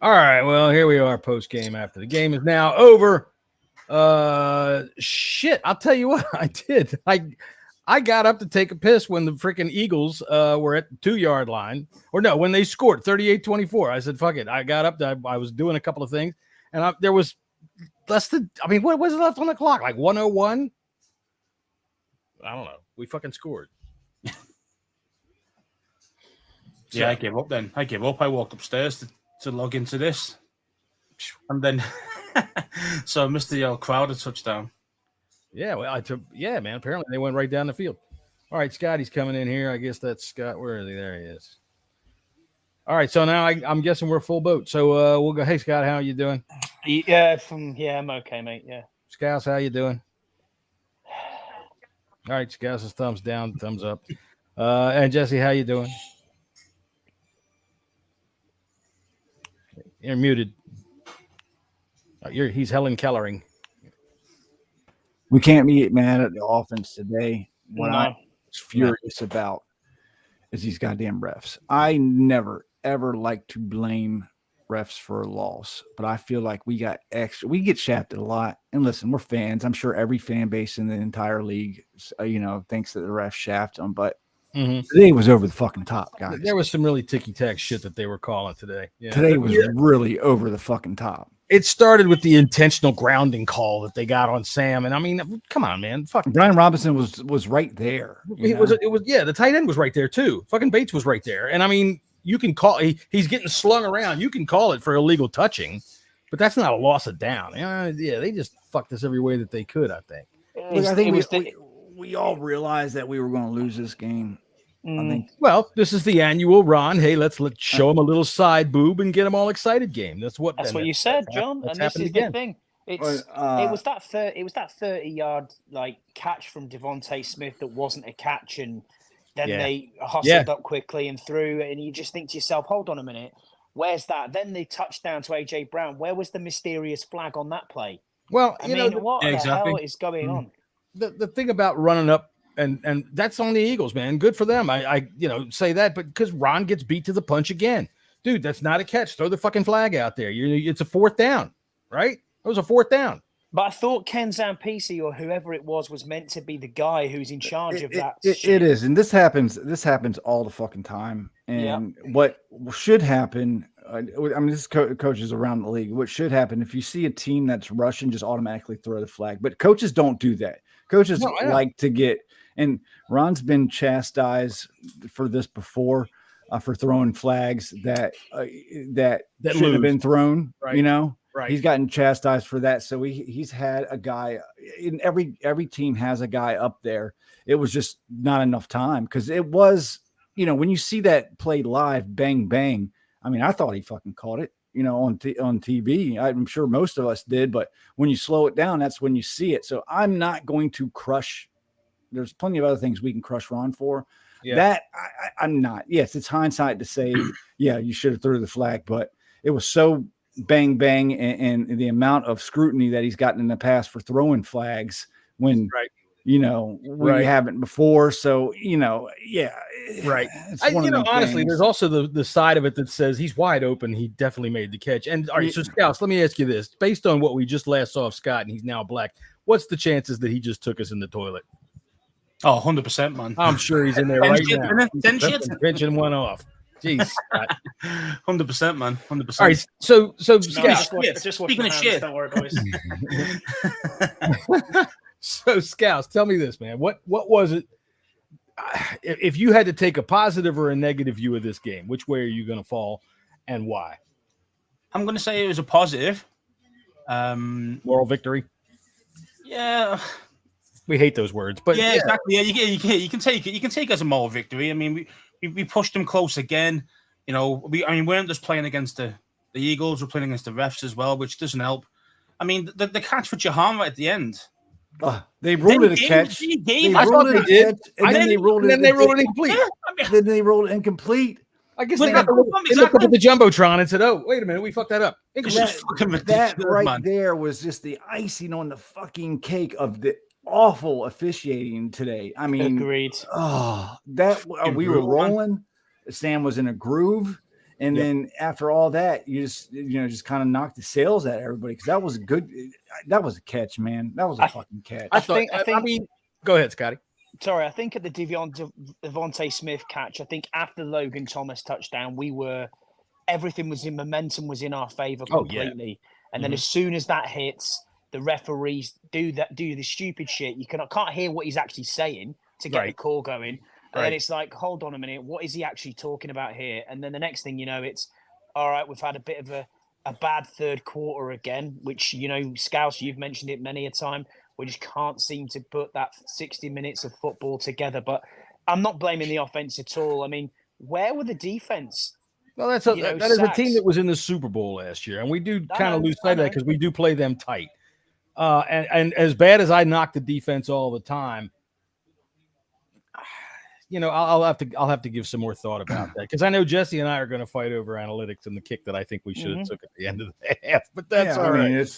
All right, well, here we are post game after the game is now over. Shit, I'll tell you what I did. I got up to take a piss when the freaking Eagles were at the 2-yard line. Or no, when they scored 38-24. I said, fuck it. I got up. I was doing a couple of things, and there was less than, what was left on the clock? Like 101? I don't know. We fucking scored. Yeah, I gave up then. I gave up. I walked upstairs to log into this. And then so I missed the Crowder touchdown. Yeah, well, man. Apparently they went right down the field. All right, Scotty's coming in here. I guess that's Scott. Where is he? There he is. All right, so now I'm guessing we're full boat. So we'll go. Hey, Scott, how are you doing? Yeah, I'm okay, mate. Yeah. Scouse, how you doing? All right, Scouse is thumbs down, thumbs up. And Jesse, how you doing? You're muted. He's Helen Kellering. We can't be mad at the offense today. What I'm furious about is these goddamn refs. I never, ever like to blame refs for a loss, but I feel like we get shafted a lot. And listen, we're fans. I'm sure every fan base in the entire league, thinks that the refs shaft them, but today was over the fucking top, guys. There was some really ticky-tack shit that they were calling today. Yeah. Today was really over the fucking top. It started with the intentional grounding call that they got on Sam, and come on, man. Fucking Brian Robinson was right there. It was the tight end was right there too. Fucking Bates was right there, and you can call he's getting slung around. You can call it for illegal touching, but that's not a loss of down. They just fucked us every way that they could. I think. Look, I think we all realized that we were going to lose this game. I think. Well, this is the annual Ron. Hey, let's show them a little side boob and get them all excited game. That's what you said, John. And this is again. the thing. It was that 30-yard catch from Devontae Smith that wasn't a catch, and then they hustled up quickly and threw, and you just think to yourself, hold on a minute, where's that? Then they touchdown to AJ Brown. Where was the mysterious flag on that play? Well, what the hell is going on? The thing about running up. And that's on the Eagles, man. Good for them. I say that, but because Ron gets beat to the punch again, dude. That's not a catch. Throw the fucking flag out there. It's a 4th down, right? It was a 4th down. But I thought Ken Zampisi or whoever it was meant to be the guy who's in charge of that. It is, and this happens all the fucking time. And what should happen? This coaches around the league. What should happen if you see a team that's rushing, just automatically throw the flag. But coaches don't do that. Coaches like to get. And Ron's been chastised for this before, for throwing flags that shouldn't have been thrown. Right. Right. He's gotten chastised for that. So he's had a guy in every team has a guy up there. It was just not enough time because it was, when you see that play live, bang bang. I thought he fucking caught it. On TV. I'm sure most of us did, but when you slow it down, that's when you see it. So I'm not going to crush. There's plenty of other things we can crush Ron for. Yeah. That I'm not. Yes, it's hindsight to say, yeah, you should have threw the flag, but it was so bang bang, and the amount of scrutiny that he's gotten in the past for throwing flags when we haven't before. So right. Honestly, there's also the side of it that says he's wide open. He definitely made the catch. And all right, so Scouse, let me ask you this: based on what we just last saw of Scott, and he's now black, what's the chances that he just took us in the toilet? Oh, 100%, man. I'm sure he's in there right now. Pinching one off. Jeez, 100%, man. 100%. All right, so Scouse. Speaking of shit, don't worry, boys. So Scouse, tell me this, man. What was it? If you had to take a positive or a negative view of this game, which way are you going to fall, and why? I'm going to say it was a positive. Moral victory. Yeah. We hate those words, but exactly. Yeah, you can take it. You can take it as a moral victory. We pushed them close again. We weren't just playing against the Eagles. We're playing against the refs as well, which doesn't help. The catch for Jahan right at the end. They ruled it a catch. I thought they did, and then they ruled it incomplete. Then they ruled it incomplete. I guess they looked up at the jumbotron and said, "Oh, wait a minute, we fucked that up." That right there was just the icing on the fucking cake of the awful officiating today. Agreed. We were rolling. Sam was in a groove, And then after all that, you just kind of knocked the sales at everybody because that was a catch, man. That was a fucking catch. I mean, go ahead, Scotty. Sorry, I think at the Devontae Smith catch, I think after Logan Thomas touchdown, everything was in momentum was in our favor completely. And then as soon as that hits, the referees do the stupid shit. You can't hear what he's actually saying to get the call going. And then it's like, hold on a minute, what is he actually talking about here? And then the next thing you know, it's all right, we've had a bit of a bad third quarter again, which, Scouse, you've mentioned it many a time. We just can't seem to put that 60 minutes of football together. But I'm not blaming the offense at all. I mean, where were the defense? Well, that is a team that was in the Super Bowl last year, and we do kind of lose sight of that because we do play them tight. And as bad as I knock the defense all the time, I'll have to give some more thought about that because I know Jesse and I are going to fight over analytics and the kick that I think we should have took at the end of the half. But that's all right. It's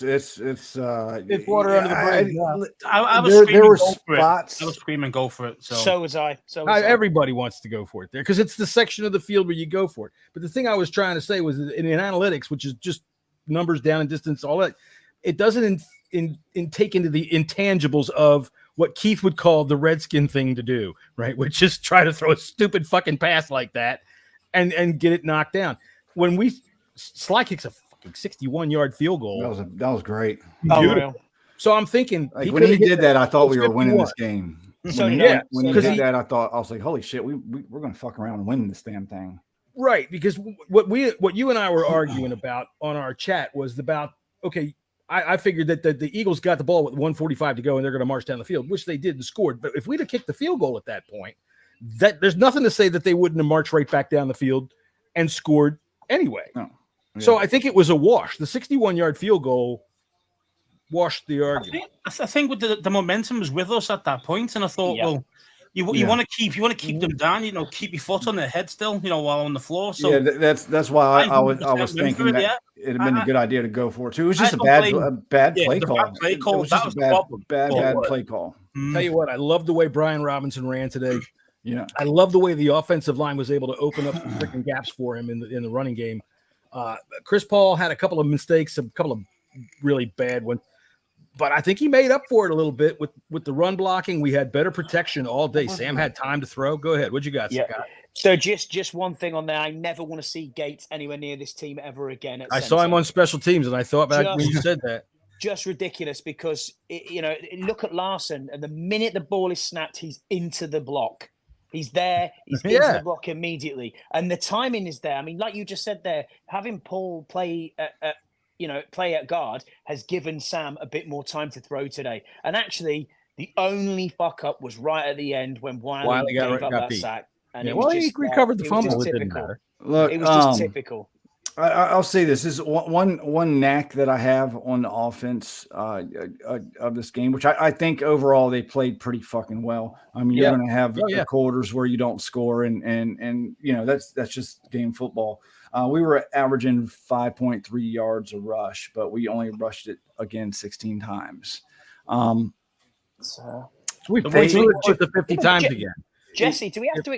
water under the bridge. There were spots. I was screaming, go for it. So was I. Everybody wants to go for it there because it's the section of the field where you go for it. But the thing I was trying to say was that in analytics, which is just numbers down and distance, all that, it doesn't take into the intangibles of what Keith would call the Redskin thing to do, right? Which is try to throw a stupid fucking pass like that and get it knocked down. When Sly kicks a fucking 61-yard field goal. That was great. Beautiful. So I'm thinking when he did that, I thought we were winning this game. So when he did that, I was like, holy shit, we're gonna fuck around and win this damn thing. Right, because what you and I were arguing about on our chat was about, okay, I figured that the Eagles got the ball with 1:45 to go and they're going to march down the field, which they did and scored. But if we'd have kicked the field goal at that point, there's nothing to say that they wouldn't have marched right back down the field and scored anyway. Oh, yeah. So I think it was a wash. The 61-yard field goal washed the argument. I think with the momentum was with us at that point, and I thought, you want to keep them down, keep your foot on their head still, while on the floor. So that's why I was thinking that it'd have been a good idea to go for it too. It was just a bad play call. It was just a bad play call. Tell you what, I love the way Brian Robinson ran today. Yeah, I love the way the offensive line was able to open up some freaking gaps for him in the running game. Chris Paul had a couple of mistakes, a couple of really bad ones. But I think he made up for it a little bit with the run blocking. We had better protection all day. Sam had time to throw. Go ahead. What you got, Scott? So just one thing on there. I never want to see Gates anywhere near this team ever again. I saw him on special teams, and I thought back when you said that. Just ridiculous because, look at Larson, and the minute the ball is snapped, he's into the block. He's there. He's into the block immediately. And the timing is there. I mean, like you just said there, having Paul play play at guard has given Sam a bit more time to throw today. And actually, the only fuck up was right at the end when Wiley gave up that sack. And he recovered the fumble. It didn't matter. Look, it was just typical. I'll say this is one knack that I have on the offense of this game, which I think overall they played pretty fucking well. I mean, you're going to have quarters where you don't score, and that's just game football. We were averaging 5.3 yards a rush, but we only rushed it again 16 times. We played the 50 times again. Jesse, do we have to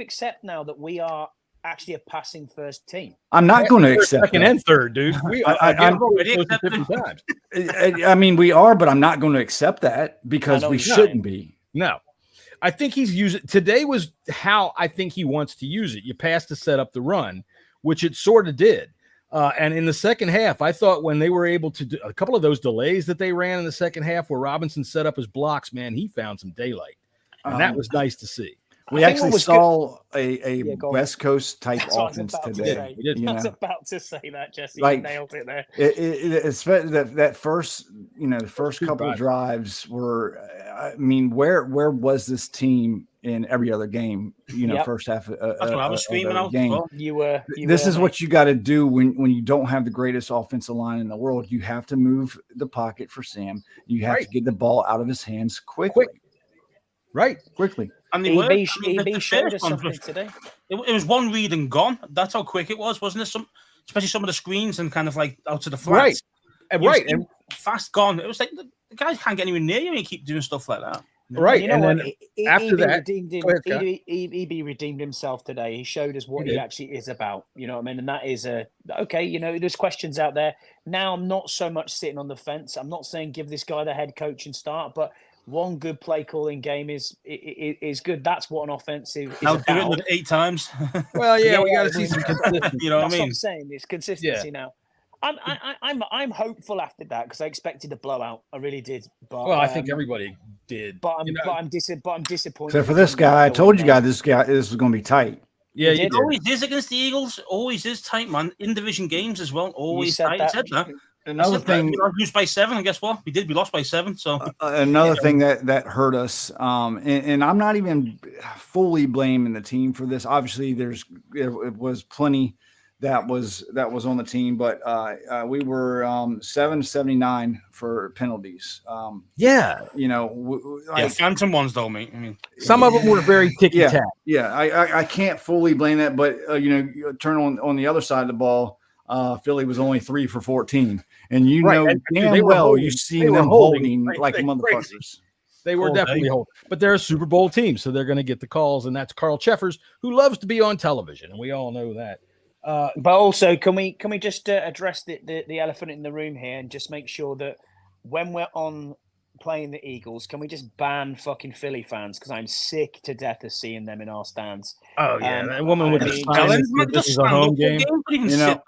accept now that we are actually a passing first team? I'm not going to accept second and third, dude. We are already 50 times. I mean, we are, but I'm not going to accept that because we shouldn't be. No. I think he's using today was how I think he wants to use it. You pass to set up the run, which it sort of did. And in the second half, I thought when they were able to do a couple of those delays that they ran in the second half where Robinson set up his blocks, man, he found some daylight. And that was nice to see. We actually saw a West Coast type offense today. I was about to say that, Jesse. Like, you nailed it there. That first, the first couple of drives were, I mean, where was this team in every other game? First half. That's what I was screaming out. Game. Well. This is what you got to do when you don't have the greatest offensive line in the world. You have to move the pocket for Sam. You have to get the ball out of his hands quickly. Quickly. And EB showed us something today. It was one read and gone. That's how quick it was, wasn't it? Especially some of the screens and kind of like out to the flats. Right. And fast gone. It was like the guys can't get anywhere near you and you keep doing stuff like that. Right. You know and what? then after that, redeemed him. EB redeemed himself today. He showed us what he actually is about. You know what I mean? And that is okay. You know, there's questions out there. Now I'm not so much sitting on the fence. I'm not saying give this guy the head coach and start, but one good play calling game is good. That's what an offensive is Now about. do it 8 times. Well, yeah, we got to see some consistency. You know what I That's mean? what I'm saying. It's consistency now. I'm hopeful after that because I expected a blowout. I really did. But well, I think everybody did. But I'm disappointed. Except for this guy, I told you guys this was going to be tight. Yeah, you it always is against the Eagles. Always is tight, man. In division games as well. Always tight. I said that. Another thing, we lose by 7, and guess what? We did. We lost by 7. So another thing that hurt us, and I'm not even fully blaming the team for this. Obviously, it was plenty that was on the team, but we were 7-79 for penalties. You know, phantom ones though, mate. I mean, some of them were very ticky-tack. Yeah, I can't fully blame that, but you know, turn on the other side of the ball. Philly was only 3 for 14, and you know damn well you see them holding like motherfuckers. Crazy. They were definitely holding, but they're a Super Bowl team, so they're going to get the calls, and that's Carl Cheffers, who loves to be on television, and we all know that. But also, can we just address the elephant in the room here and just make sure that when we're on playing the Eagles, can we just ban fucking Philly fans? Because I'm sick to death of seeing them in our stands. Oh yeah, that woman with the sign. This is a home game. You know,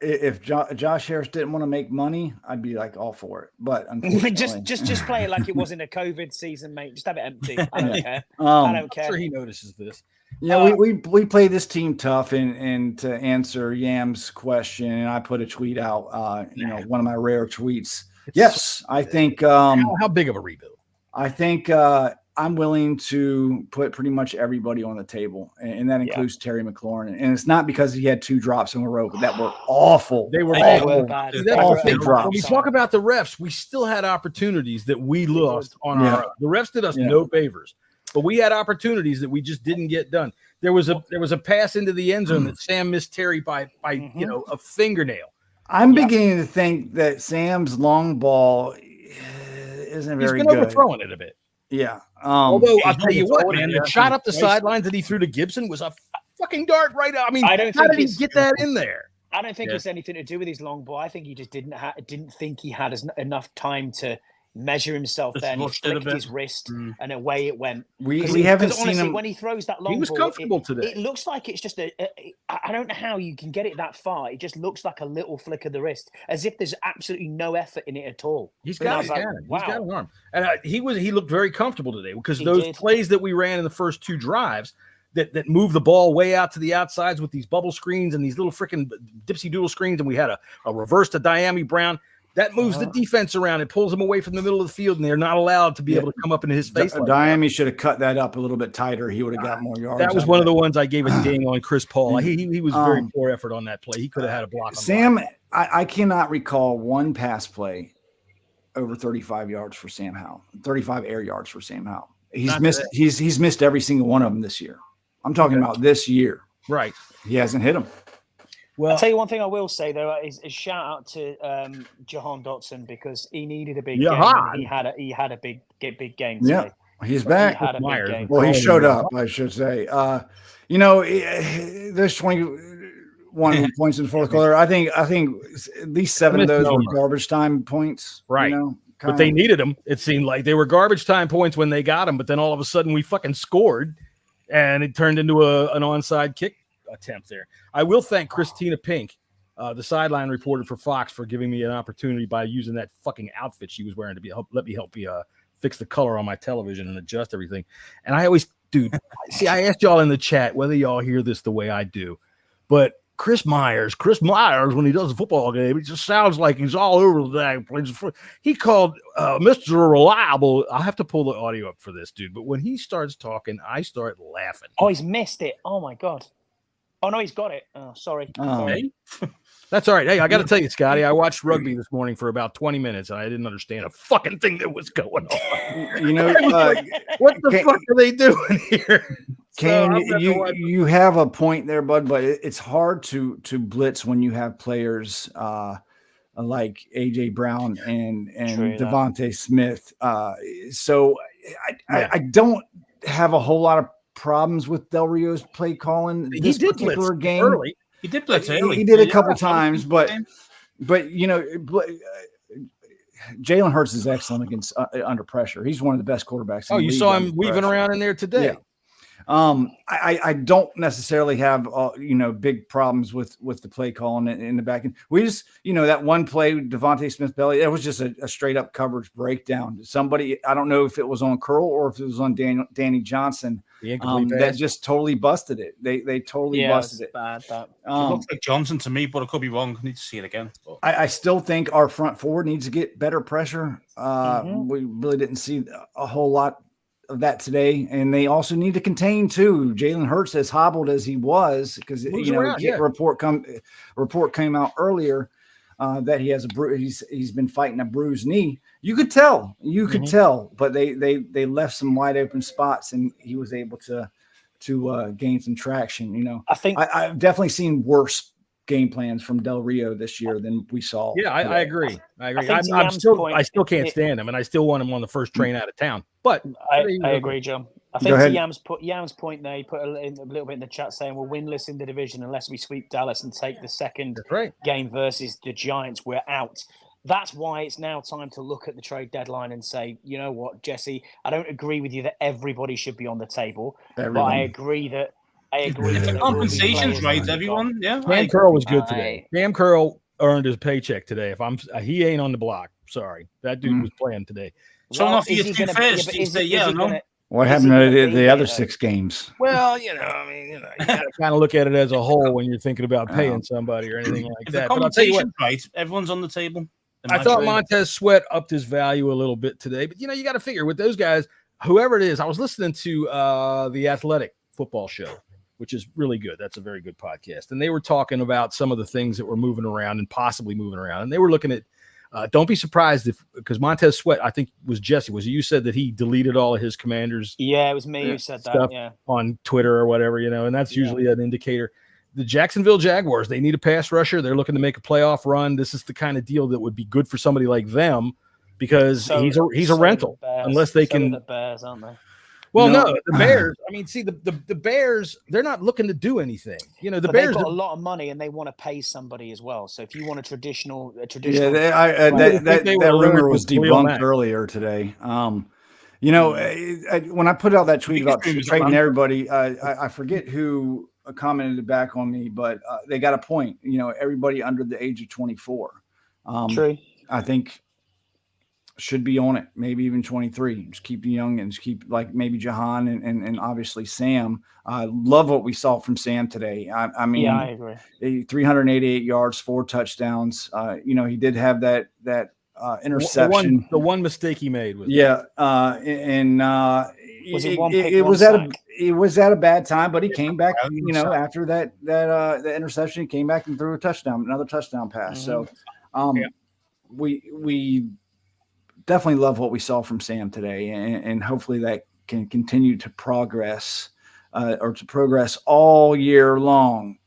if Josh Harris didn't want to make money, I'd be like all for it. But just play it like it wasn't a COVID season, mate. Just have it empty. I don't care. I don't care. I'm sure he notices this. Yeah, we play this team tough, and to answer Yam's question, and I put a tweet out. You know, one of my rare tweets. Yes, I think. How big of a rebuild? I think I'm willing to put pretty much everybody on the table, and that includes Terry McLaurin. And it's not because he had 2 drops in a row, but that were awful. They were bad. Awful drops. When we talk about the refs, we still had opportunities that we lost on our own. The refs did us no favors, but we had opportunities that we just didn't get done. There was a pass into the end zone that Sam missed Terry by you know, a fingernail. I'm beginning to think that Sam's long ball isn't very good. He's been overthrowing it a bit. Yeah. Although I'll tell you what, man, the shot up the sidelines that he threw to Gibson was a fucking dart right out. I mean, how did he get that in there? I don't think it's anything to do with his long ball. I think he just didn't think he had enough time to measure himself there. And he flicked his wrist, and away it went. We haven't seen honestly, him when he throws that long ball, he was comfortable today. It looks like it's just I don't know how you can get it that far. It just looks like a little flick of the wrist, as if there's absolutely no effort in it at all. He's got an arm, and he looked very comfortable today because those plays that we ran in the first 2 drives that moved the ball way out to the outsides with these bubble screens and these little freaking dipsy doodle screens, and we had a reverse to Diami Brown. That moves the defense around. It pulls them away from the middle of the field, and they're not allowed to be able to come up into his face. Diami should have cut that up a little bit tighter. He would have got more yards. That was one of the ones I gave a ding on Chris Paul. He was very poor effort on that play. He could have had a block. Sam, I cannot recall one pass play over 35 yards for Sam Howell. 35 air yards for Sam Howell. He's missed every single one of them this year. I'm talking about this year. Right. He hasn't hit them. Well, I'll tell you one thing I will say though is a shout out to Jahan Dotson because he needed a big game. He had a big game today. Yeah, he's back. He had a big game. Well, he showed up, I should say. You know, there's 21 points in the fourth quarter. I think at least 7 of those were garbage time points. Right. You know, but they needed them. It seemed like they were garbage time points when they got them, but then all of a sudden we fucking scored, and it turned into an onside kick attempt there. I will thank Christina Pink, the sideline reporter for Fox, for giving me an opportunity by using that fucking outfit she was wearing to let me help me fix the color on my television and adjust everything. And I always do. See, I asked y'all in the chat whether y'all hear this the way I do, but Chris Myers, when he does a football game, it just sounds like he's all over the place. He called Mr. Reliable. I'll have to pull the audio up for this, dude. But when he starts talking, I start laughing. Oh, he's missed it. Oh my God. Oh, no, he's got it. Oh, sorry. That's all right. Hey, I got to tell you, Scotty, I watched rugby this morning for about 20 minutes, and I didn't understand a fucking thing that was going on. You know, what the fuck are they doing here? You have a point there, bud, but it's hard to blitz when you have players like AJ Brown and True that. Devontae Smith. So I don't have a whole lot of problems with Del Rio's play calling this particular game. Early. He did blitz early. He did a couple times, but Jalen Hurts is excellent against under pressure. He's one of the best quarterbacks. Oh, you saw him weaving around in there today. Yeah. I don't necessarily have big problems with the play calling in the back end. We just that one play Devontae Smith belly, it was just a straight up coverage breakdown. Somebody, I don't know if it was on Curl or if it was on Danny Johnson, that just totally busted it. They totally busted it. Bad, it looks like Johnson to me, but I could be wrong. I need to see it again. I still think our front four needs to get better pressure. We really didn't see a whole lot of that today, and they also need to contain too. Jalen Hurts, as hobbled as he was, because report came out earlier that he has he's been fighting a bruised knee. You could tell, but they left some wide open spots, and he was able to gain some traction. I think I've definitely seen worse game plans from Del Rio this year than we saw. Yeah, I agree. I still can't stand him, and I still want him on the first train out of town. But I agree, John. I think to Yam's point there, he put a little bit in the chat saying we're winless in the division unless we sweep Dallas and take the second game versus the Giants. We're out. That's why it's now time to look at the trade deadline and say, you know what, Jesse, I don't agree with you that everybody should be on the table, but I agree that if the compensation's right, everyone. Yeah. Cam Curl was good today. Cam Curl earned his paycheck today. He ain't on the block. Sorry. That dude was playing today. So off you two first. What happened to the other 6 games? Well, you gotta kind of look at it as a whole when you're thinking about paying somebody or anything like that. The compensation's right, everyone's on the table. I thought Montez Sweat upped his value a little bit today, but you got to figure with those guys, whoever it is. I was listening to the Athletic football show, which is really good. That's a very good podcast. And they were talking about some of the things that were moving around and possibly moving around. And they were looking at, don't be surprised because Montez Sweat, I think was Jesse, was it you said that he deleted all of his Commanders? Yeah, it was me who said that. On Twitter or whatever, and that's usually an indicator. The Jacksonville Jaguars, they need a pass rusher. They're looking to make a playoff run. This is the kind of deal that would be good for somebody like them because he's a rental unless they can. The Bears, aren't they? Well, no, the Bears. I mean, see, the Bears, they're not looking to do anything. The Bears they've got a lot of money and they want to pay somebody as well. So if you want a traditional, that rumor was debunked earlier today. When I put out that tweet about trading everybody, I forget who commented back on me, but they got a point. Everybody under the age of 24. True. I think should be on it, maybe even 23. Just keep the young and just keep like maybe Jahan and obviously Sam. I love what we saw from Sam today. I mean, I agree. 388 yards, 4 touchdowns. He did have that interception. The one mistake he made was it was at a bad time, but he came back. After that interception, he came back and threw another touchdown pass. Mm-hmm. So, we definitely love what we saw from Sam today, and hopefully that can continue to progress all year long,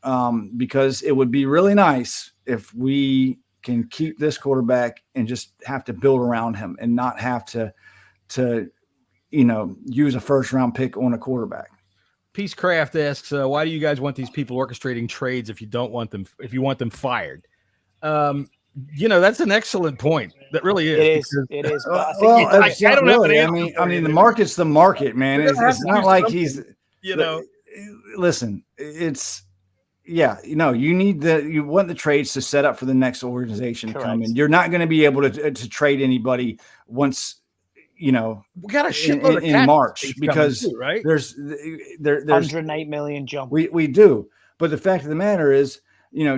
because it would be really nice if we can keep this quarterback and just have to build around him and not have to use a first-round pick on a quarterback. Peacecraft asks, why do you guys want these people orchestrating trades if you want them fired? That's an excellent point. That really is. It is. But I don't really. I mean, the market's the market, man. It's not like he's. Listen, it's. Yeah, you want the trades to set up for the next organization to come in. You're not going to be able to trade anybody once. We got a shitload in March because too, right? There's 108 million jump. We do, but the fact of the matter is,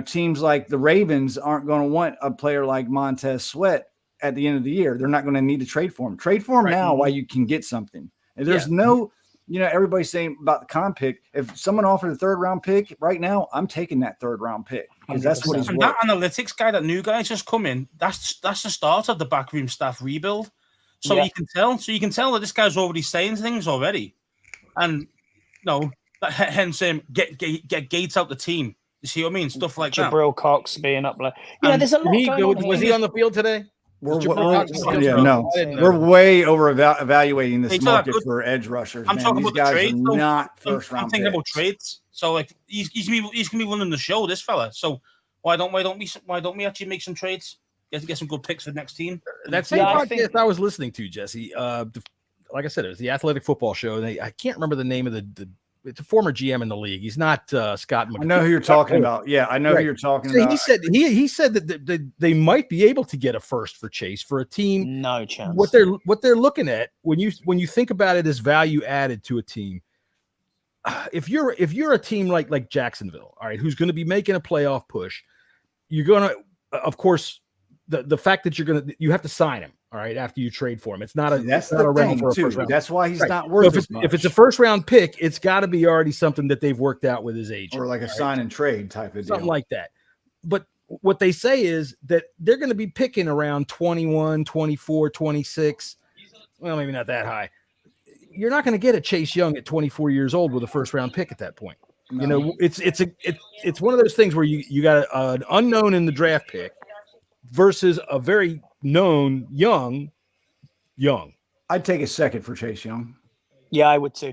teams like the Ravens aren't going to want a player like Montez Sweat at the end of the year. They're not going to need to trade for him. Trade for him now while you can get something. And there's no, everybody's saying about the comp pick. If someone offered a 3rd round pick right now, I'm taking that 3rd round pick because that's what he's worth. That analytics guy, that new guy just come in. That's the start of the backroom staff rebuild. So you can tell that this guy's already saying things already, and hence him get Gates out the team. You see what I mean? Stuff like that. Jabril Cox being up. There's a lot going on Was here. he on the field today? We're We're way over evaluating this Hey, market for edge rushers. I'm talking These about the guys trades. are not first round. I'm thinking about picks. trades. So like he's gonna be running the show, this fella. So why don't we actually make some trades? Get some good picks for the next team. That same podcast I was listening to, Jesse. Like I said, it was the Athletic Football Show, and I can't remember the name of the. It's a former GM in the league. He's not Scott McGee. I know who you're talking about. Yeah, I know who you're talking about. He said that they might be able to get a first for Chase for a team. No chance. What they're looking at when you think about it as value added to a team. If you're a team like Jacksonville, all right, who's going to be making a playoff push, you're going to, of course, the fact that you have to sign him. All right, after you trade for him, it's not a rental for a first round. That's why he's not worth as much. If it's a first round pick, it's got to be already something that they've worked out with his agent, or like a sign and trade type of something deal. like that. But what they say is that they're going to be picking around 21, 24, 26. Well, maybe not that high. You're not going to get a Chase Young at 24 years old with a first round pick at that point. No. You know, it's one of those things where you got an unknown in the draft pick versus a very known young. I'd take a second for Chase Young. Yeah, I would too.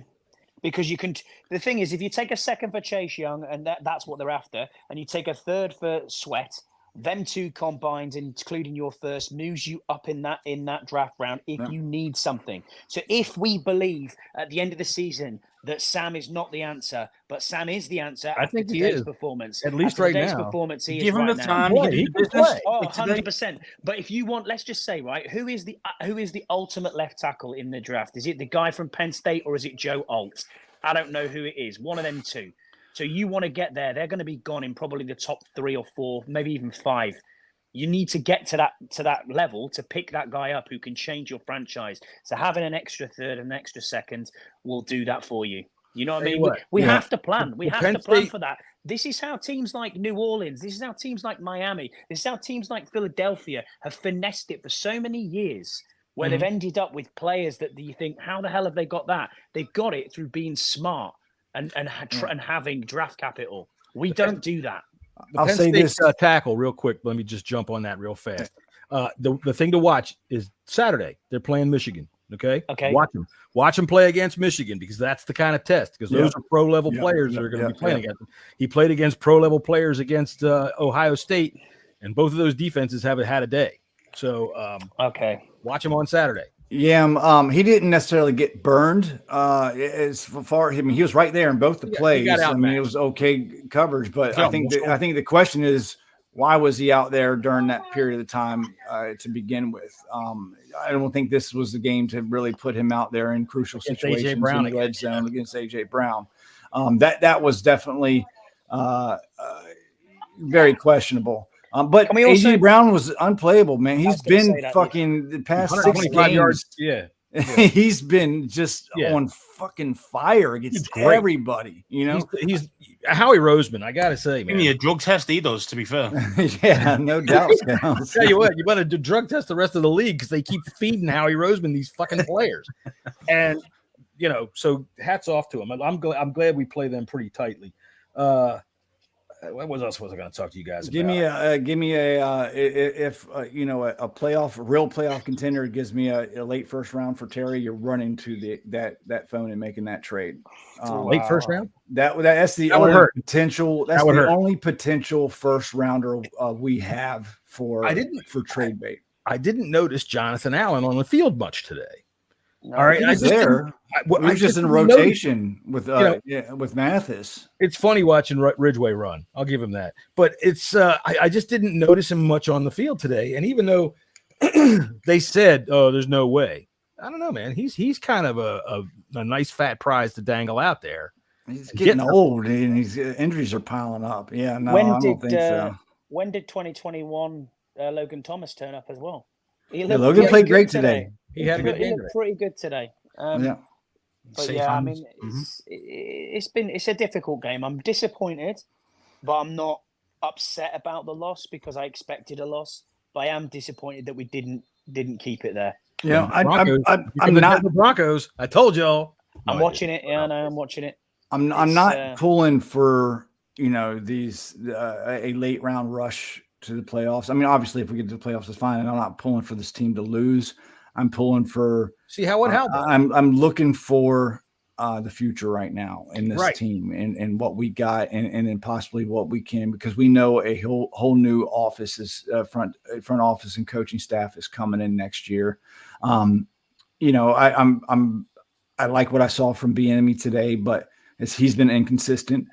Because you can. The thing is, if you take a second for Chase Young, and that's what they're after, and you take a third for Sweat, them two combined, including your first, moves you up in that draft round if you need something. So if we believe at the end of the season that Sam is not the answer, but Sam is the answer, I think he is performance. at least right now. Performance, he give is him right the now. time. He can play. Oh, 100%. But if you want, let's just say, right, who is the ultimate left tackle in the draft? Is it the guy from Penn State or is it Joe Alt? I don't know who it is. One of them two. So you want to get there. They're going to be gone in probably the top 3 or 4, maybe even 5. You need to get to that level to pick that guy up who can change your franchise. So having an extra third and an extra second will do that for you. You know what I mean? We have to plan. We have to plan for that. This is how teams like New Orleans, this is how teams like Miami, this is how teams like Philadelphia have finessed it for so many years, where they've ended up with players that you think, how the hell have they got that? They've got it through being smart and having draft capital. We don't do that. I'll say this tackle real quick. Let me just jump on that real fast. The thing to watch is Saturday. They're playing Michigan. Okay. Watch him play against Michigan, because that's the kind of test, because those are pro level players that are going to be playing against him. He played against pro level players against Ohio State, and both of those defenses haven't had a day. So watch him on Saturday. Yeah, he didn't necessarily get burned. As far, I mean, he was right there in both the plays. I mean, it was okay coverage, but I think the question is, why was he out there during that period of time to begin with? I don't think this was the game to really put him out there in crucial situations in the red zone against AJ Brown. That was definitely very questionable. But AJ Brown was unplayable, man. He's been fucking the past 6 games. Yards. He's been just on fucking fire against everybody. You know, he's Howie Roseman. I gotta say, man. Give me a drug test. He does, to be fair. Yeah, no doubt. I'll tell you what, you better drug test the rest of the league, because they keep feeding Howie Roseman these fucking players. And so hats off to him. I'm glad we play them pretty tightly. What else was I going to talk to you guys about? Give me a real playoff contender gives me a late first round for Terry. You're running to that phone and making that trade. Late first round. That's the only potential. That's the only potential first rounder we have for trade bait. I didn't notice Jonathan Allen on the field much today. All right, I was there. I was just in rotation with Mathis. It's funny watching Ridgeway run. I'll give him that. But it's I just didn't notice him much on the field today. And even though they said, "Oh, there's no way," I don't know, man. He's kind of a nice fat prize to dangle out there. He's getting old, and his injuries are piling up. Yeah, no, I don't think so. When did 2021 Logan Thomas turn up as well? Logan played great today. He had a good game. He looked pretty good today. But I mean, it's a difficult game. I'm disappointed, but I'm not upset about the loss, because I expected a loss. But I am disappointed that we didn't keep it there. Yeah, I'm not the Broncos. I told y'all. I'm watching it. Yeah, I know. I'm watching it. I'm not pulling for these a late round rush to the playoffs. I mean, obviously, if we get to the playoffs, it's fine. And I'm not pulling for this team to lose. I'm pulling for see how it helps. I'm looking for the future right now in this team and what we got and then possibly what we can, because we know a whole new office is front office and coaching staff is coming in next year. I like what I saw from Bieniemy today, but he's been inconsistent.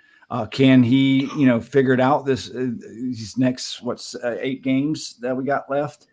Can he, figure it out these next 8 games that we got left?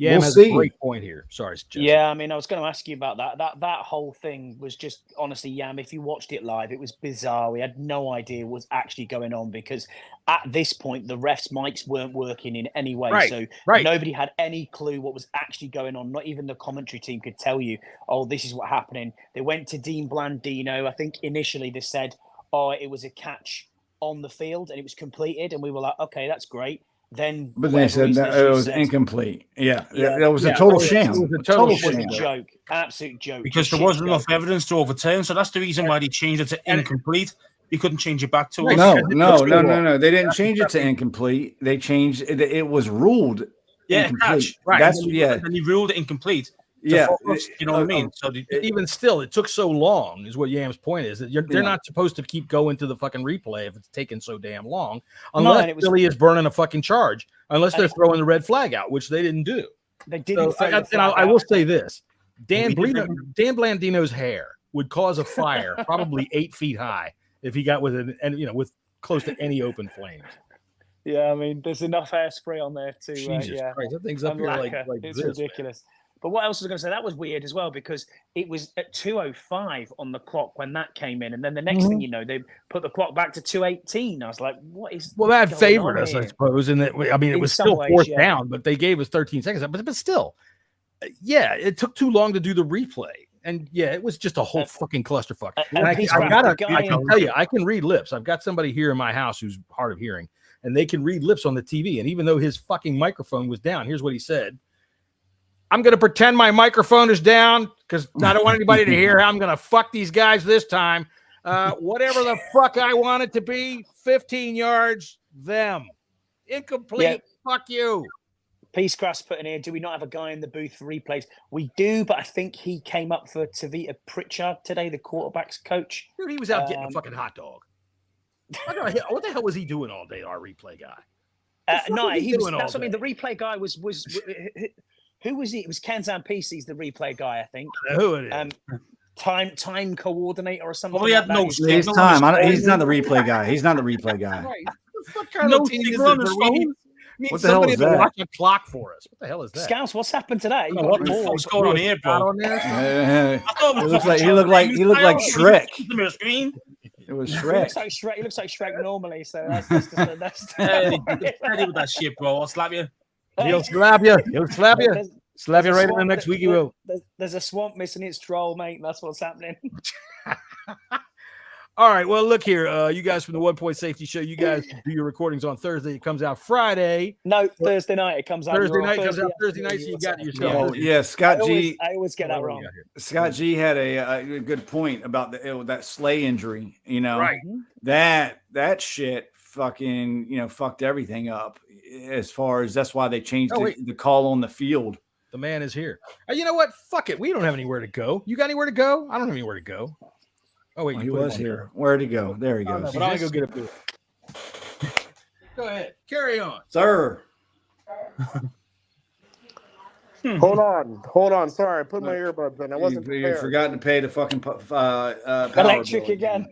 Yeah, we'll see. A great point here. Sorry, Jessy. Yeah, I mean, I was going to ask you about that. That whole thing was just honestly, Yam. If you watched it live, it was bizarre. We had no idea what was actually going on because at this point, the refs' mics weren't working in any way. So nobody had any clue what was actually going on. Not even the commentary team could tell you, "Oh, this is what's happening." They went to Dean Blandino. I think initially they said, "Oh, it was a catch on the field and it was completed," and we were like, "Okay, that's great." But they said that it was incomplete. Yeah, that was a total sham. It was a total joke, absolute joke. Because there wasn't enough evidence to overturn, so that's the reason why they changed it to incomplete. You couldn't change it back to us. No. They didn't change it to incomplete. They changed it. It was ruled incomplete. That's and he ruled it incomplete. You know what I mean? So even still, it took so long, is what Yam's point is, that they're not supposed to keep going to the fucking replay if it's taking so damn long, unless Philly is burning a fucking charge, unless they're throwing the red flag out, which they didn't do. They didn't. I will say this: Dan Blandino's hair would cause a fire probably 8 feet high if he got with with close to any open flames. Yeah, I mean, there's enough hairspray on there to. Jesus Christ, that thing's up here like it's ridiculous. But what else was I going to say? That was weird as well, because it was at 2:05 on the clock when that came in. And then the next thing you know, they put the clock back to 2:18. I was like, what is that favored us, I suppose. And it was still fourth down, but they gave us 13 seconds. But still, it took too long to do the replay. And it was just a whole fucking clusterfuck. I can tell you, I can read lips. I've got somebody here in my house who's hard of hearing, and they can read lips on the TV. And even though his fucking microphone was down, here's what he said. I'm going to pretend my microphone is down because I don't want anybody to hear how I'm going to fuck these guys this time. Whatever the fuck I want it to be, 15 yards, them. Incomplete, fuck you. Peacecraft's putting here, do we not have a guy in the booth for replays? We do, but I think he came up for Tavita Pritchard today, the quarterback's coach. Dude, he was out getting a fucking hot dog. What the hell was he doing all day, our replay guy? That's what I mean. The replay guy was who was he? It was Kenzan PC's the replay guy, I think. Who it is? Time coordinator or something. Well, he had no he's time. He's not the replay guy. He's not the replay guy. Right. What kind of team is it? What the hell is that? Watch a clock for us. What the hell is that? Scouse, what's happened today? What's going on here, bro? He looked like Shrek. It was Shrek. He looks like Shrek normally. So that's Hey, with that shit, bro. I'll slap you. He'll slap you. Slap you right in the next week. He will. There's a swamp missing its troll, mate. That's what's happening. All right. Well, look here. You guys from the 1 Point Safety Show, you guys do your recordings on Thursday. It comes out Friday. No, Thursday night. It comes out Thursday night. Comes out Thursday night. So you got yourself. Yeah, Scott G. I always get that wrong. Scott G had a good point about that Slay injury. Right. That shit fucking fucked everything up. As far as that's why they changed the call on the field. The man is here. You know what? Fuck it. We don't have anywhere to go. You got anywhere to go? I don't have anywhere to go. Oh wait, he was here. Where'd he go? There he goes. But I'm gonna go get a beer. Go ahead. Carry on, sir. Hold on. Sorry, I put my earbuds in. I wasn't prepared. You forgot to pay the fucking power electric bill again.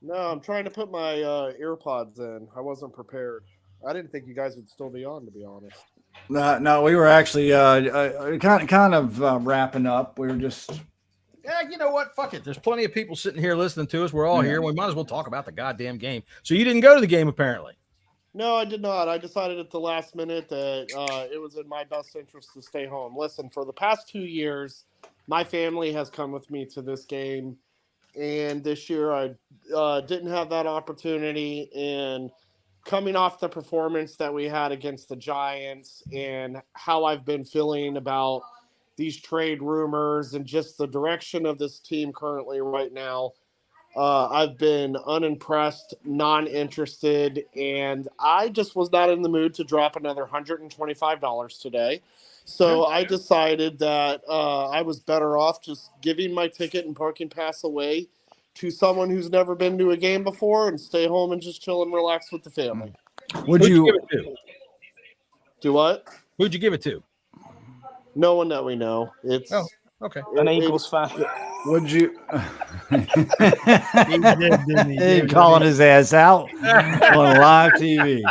No, I'm trying to put my earpods in. I wasn't prepared. I didn't think you guys would still be on, to be honest. No, we were actually kind of wrapping up. We were just. Yeah, you know what? Fuck it. There's plenty of people sitting here listening to us. We're all here. We might as well talk about the goddamn game. So you didn't go to the game, apparently. No, I did not. I decided at the last minute that it was in my best interest to stay home. Listen, for the past 2 years, my family has come with me to this game. And this year I didn't have that opportunity. And coming off the performance that we had against the Giants and how I've been feeling about these trade rumors and just the direction of this team currently right now, I've been unimpressed, non-interested, and I just was not in the mood to drop another $125 today. So I decided that I was better off just giving my ticket and parking pass away to someone who's never been to a game before and stay home and just chill and relax with the family. Who'd you give it to? Do what? Who'd you give it to? No one that we know. It's okay. An Eagles fan. Would you? He did, didn't he? He calling his ass out on live TV.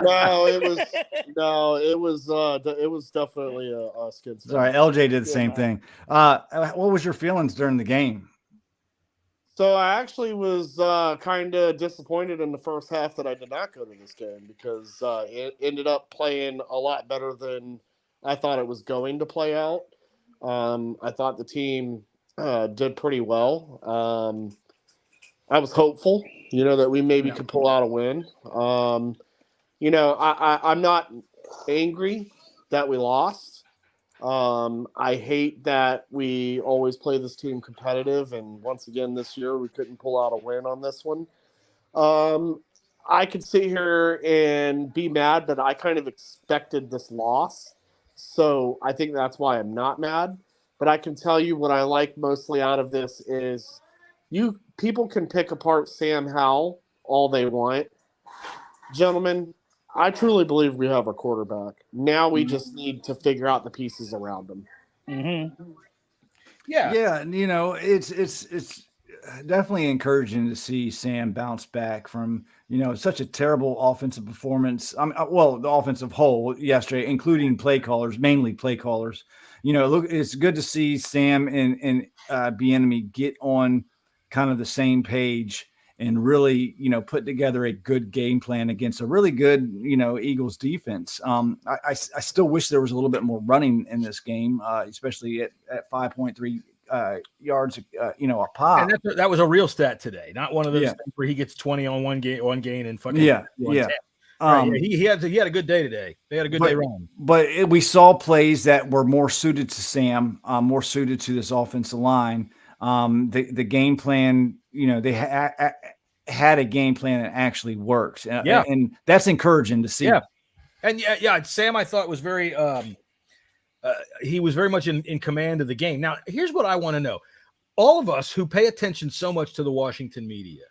It was definitely a skid. Sorry, LJ did the same thing. What was your feelings during the game? So I actually was kind of disappointed in the first half that I did not go to this game because it ended up playing a lot better than I thought it was going to play out. I thought the team did pretty well. I was hopeful, that we maybe could pull out a win. I'm not angry that we lost. I hate that we always play this team competitive, and once again this year we couldn't pull out a win on this one. I could sit here and be mad, but I kind of expected this loss, so I think that's why I'm not mad. But I can tell you what I like mostly out of this is people can pick apart Sam Howell all they want. Gentlemen, I truly believe we have a quarterback. Now we just need to figure out the pieces around him. Mm-hmm. Yeah. It's definitely encouraging to see Sam bounce back from, such a terrible offensive performance. The offensive whole yesterday, including play callers, mainly play callers. Look, it's good to see Sam and Bieniemy get on kind of the same page and really, put together a good game plan against a really good, Eagles defense. I still wish there was a little bit more running in this game, especially at 5.3 yards, a pop. And that was a real stat today, not one of those things where he gets 20 on one gain and fucking He had a good day today. They had a good day running. But we saw plays that were more suited to Sam, more suited to this offensive line. The game plan, they had a game plan that actually worked. And that's encouraging to see. Yeah. And Sam, I thought was very he was very much in command of the game. Now, here's what I want to know. All of us who pay attention so much to the Washington media,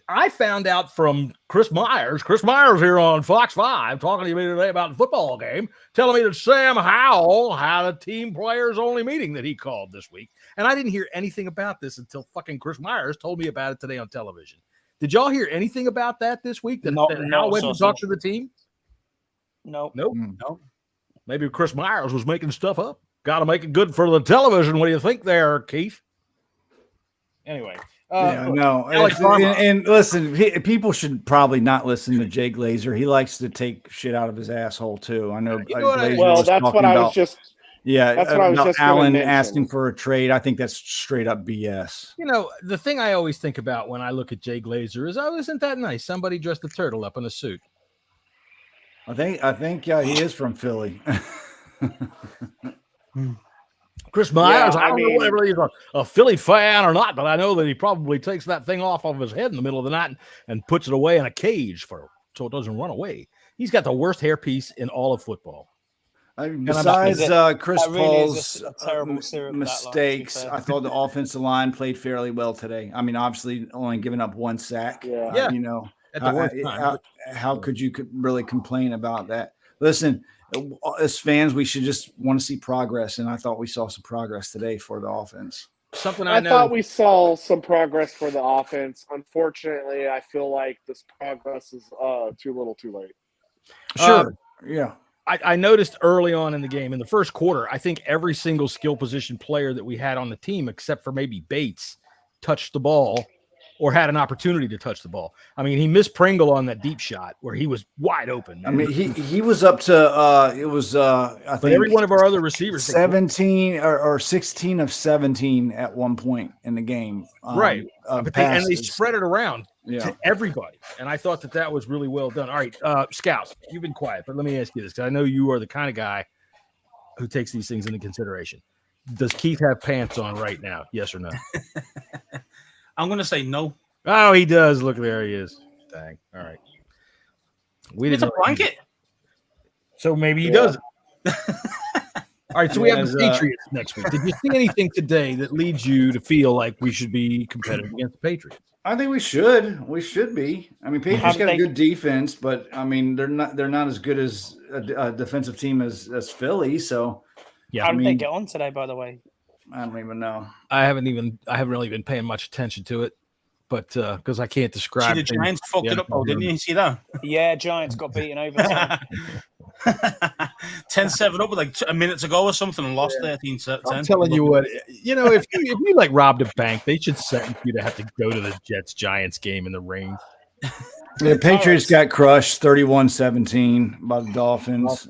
I found out from Chris Myers here on Fox 5 talking to me today about the football game, telling me that Sam Howell had a team players only meeting that he called this week. And I didn't hear anything about this until fucking Chris Myers told me about it today on television. Did y'all hear anything about that this week? That Howell went to talk to the team? Nope. Maybe Chris Myers was making stuff up. Got to make it good for the television. What do you think there, Keith? Anyway. And listen, people should probably not listen to Jay Glazer. He likes to take shit out of his asshole too. I know. That's what I was just Allen asking for a trade. I think that's straight up BS. The thing I always think about when I look at Jay Glazer is, isn't that nice? Somebody dressed a turtle up in a suit. I think he is from Philly. Chris Myers, I don't know whether he's a Philly fan or not, but I know that he probably takes that thing off of his head in the middle of the night and puts it away in a cage so it doesn't run away. He's got the worst hairpiece in all of football. Besides Chris Paul's mistakes, I thought the offensive line played fairly well today. I mean, obviously only giving up one sack. At the worst time. How could you really complain about that? Listen, as fans, we should just want to see progress, and I thought we saw some progress today for the offense. I thought we saw some progress for the offense. Unfortunately, I feel like this progress is too little, too late. Sure. I noticed early on in the game, in the first quarter, I think every single skill position player that we had on the team, except for maybe Bates, touched the ball or had an opportunity to touch the ball. I mean, he missed Pringle on that deep shot where he was wide open. Man. I mean, he was up to I think every one of our other receivers 17 or 16 of 17 at one point in the game. Right. And they spread it around to everybody. And I thought that was really well done. All right, Scouse, you've been quiet, but let me ask you this, because I know you are the kind of guy who takes these things into consideration. Does Keith have pants on right now? Yes or no? I'm going to say no. Oh, he does. Look, there he is. Dang. All right. It's a blanket. So maybe he does. All right, so we have the Patriots next week. Did you see anything today that leads you to feel like we should be competitive against the Patriots? I think we should. We should be. I mean, Patriots got a good defense, but I mean, they're not as good as a defensive team as Philly. So, yeah. How did they get on today? By the way, I don't even know. I haven't really been paying much attention to it, but because I can't describe. See, the Giants fucked it up, though, didn't you? See that? Yeah, Giants got beaten over. 10-7 up with like a minute to go or something and lost 13-10. I'm telling you what, if you like robbed a bank, they should sentence you to have to go to the Jets-Giants game in the rain. The Patriots got crushed 31-17 by the Dolphins.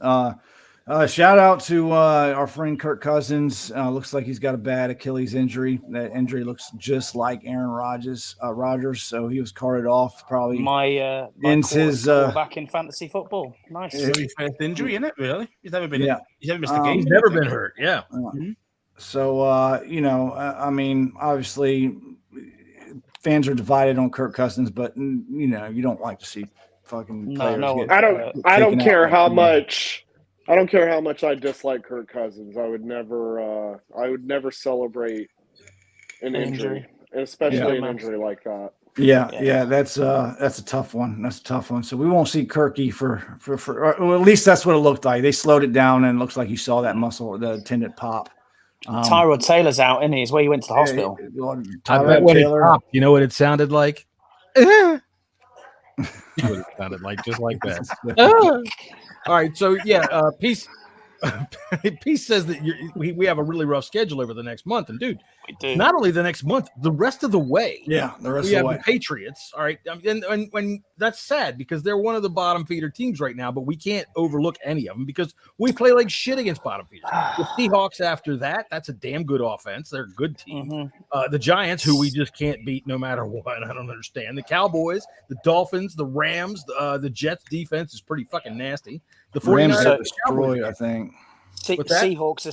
Shout out to our friend Kirk Cousins. Looks like he's got a bad Achilles injury. That injury looks just like Aaron Rodgers. So he was carted off probably. My quarterback in fantasy football. Nice. It's his first injury, isn't it? Really? He's never been. He's never missed a game. He's never been hurt. Yeah. So I mean, obviously, fans are divided on Kirk Cousins, but you don't like to see fucking players. I don't care how much. I don't care how much I dislike Kirk Cousins. I would never celebrate an injury, especially an injury like that. Yeah, that's a tough one. That's a tough one. So we won't see Kirky for or at least that's what it looked like. They slowed it down, and it looks like you saw that muscle, the tendon pop. Tyrod Taylor's out, isn't he? Is where he went to the hospital. I bet when it popped, you know what it sounded like? What it sounded like, just like that. All right, so Peace says that we have a really rough schedule over the next month, and dude, we do. Not only the next month, the rest of the way. Yeah, the rest we of the have way. The Patriots. All right, and when that's sad because they're one of the bottom feeder teams right now, but we can't overlook any of them because we play like shit against bottom feeders. The Seahawks after that's a damn good offense. They're a good team. Mm-hmm. The Giants, who we just can't beat no matter what. I don't understand. The Cowboys, the Dolphins, the Rams, the Jets defense is pretty fucking nasty. The 49ers are destroyed, I think. Seahawks are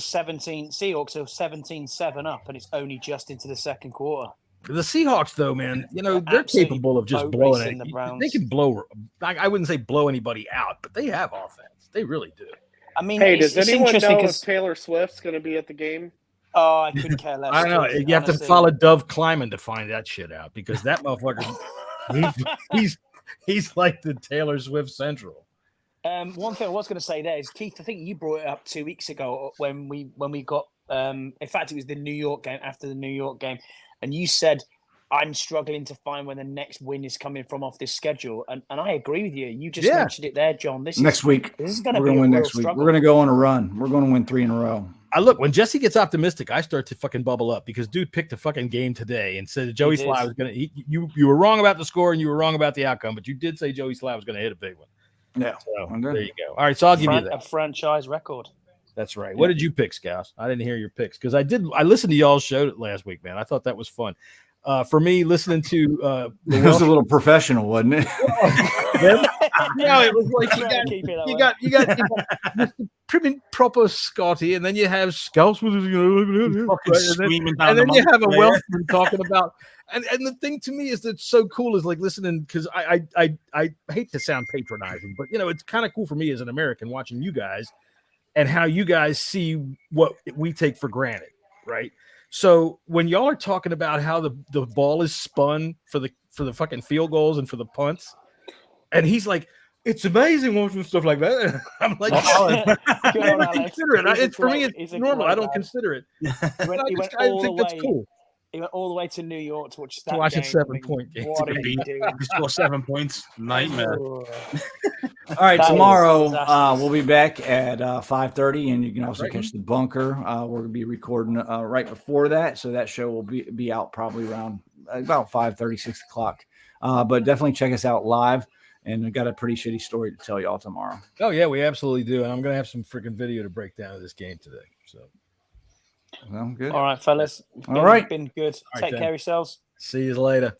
17-7 up, and it's only just into the second quarter. The Seahawks, though, man, they're capable of just blowing it. They can blow. I wouldn't say blow anybody out, but they have offense. They really do. I mean, hey, does anyone know if Taylor Swift's going to be at the game? Oh, I couldn't care less. I don't know. You have to follow Dove Kleiman to find that shit out because that motherfucker, he's like the Taylor Swift Central. One thing I was going to say there is, Keith, I think you brought it up 2 weeks ago when we got in fact it was the New York game, after the New York game, and you said I'm struggling to find when the next win is coming from off this schedule, and I agree with you. You just mentioned it there, John. This is going to win next week. We're going to go on a run. We're going to win 3 in a row. Look, when Jesse gets optimistic, I start to fucking bubble up because dude picked a fucking game today and said Joey Sly was going to. You were wrong about the score and you were wrong about the outcome, but you did say Joey Sly was going to hit a big one. Yeah. So, there you go. All right, so I'll give you that. A franchise record. That's right. What did you pick, Scouse? I didn't hear your picks because I listened to y'all's show last week, man. I thought that was fun. For me, listening to it was a little professional, wasn't it? It was like you got Mr. prim and proper Scotty, and then you have Scouse with his, screaming down, and then you have a Welshman talking about. And the thing to me is that's so cool is like listening because I hate to sound patronizing, but it's kind of cool for me as an American watching you guys and how you guys see what we take for granted, right? So when y'all are talking about how the ball is spun for the fucking field goals and for the punts, and he's like, it's amazing watching stuff like that. I'm like, I don't consider it. It's for me, it's normal. I don't consider it. I think that's cool. He went all the way to New York to watch that. To watch a 7-point game. What are you doing? Score 7 points. Nightmare. All right, tomorrow we'll be back at 5:30, and you can also catch the bunker. We're going to be recording right before that, so that show will be out probably around about 5:30, 6 o'clock. But definitely check us out live, and we've got a pretty shitty story to tell y'all tomorrow. Oh yeah, we absolutely do, and I'm going to have some freaking video to break down of this game today. So. Well, good. All right, fellas. All right. Been good. Take care of yourselves. See you later.